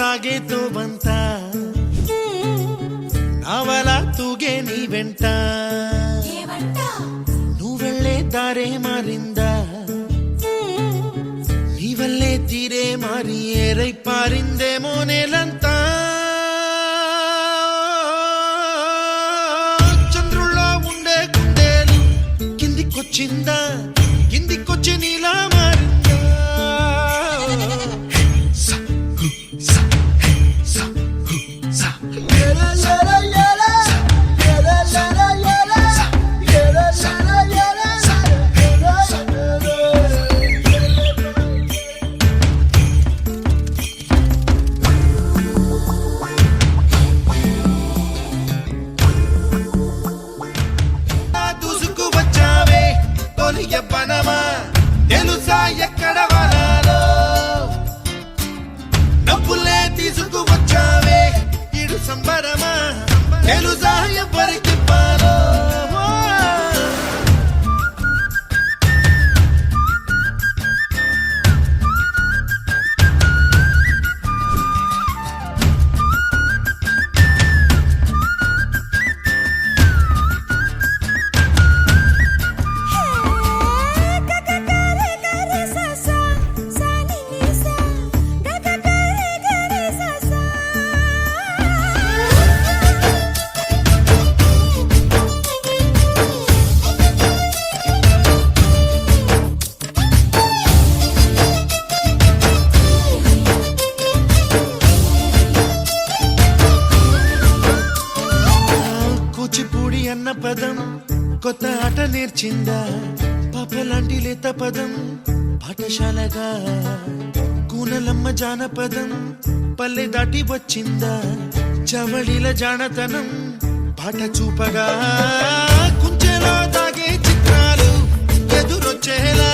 ಸಾಗೇತೋ ಬಂತ ನಾವಲ ತೂಗೆ ನೀ వెంట నువ్వెళ్ళే దారే మారిందా నీవల్లే తీరే మారి ఏరై పారిందేమో నేలంతా చంద్రుల్లో ఉండే గుండెలు కిందికొచ్చిందా కిందికొచ్చి నీలా మారిందా పనమా తెలుసా ఎక్కడ వనాలో డబ్బులే తీసుకువచ్చావే ఇడు సంబరమా తెలుసా ఎవరికి పాలో కూచిపూడి అన్న పదం కొత్త ఆట నేర్చిందా పాపలాంటి లేత పదం పాఠశాలగా కూనలమ్మ జానపదం పల్లె దాటి వచ్చిందా చవళిల జానతనం పాట చూపగా కుంచెలో దాగే చిత్రాలు ఎదురొచ్చేలా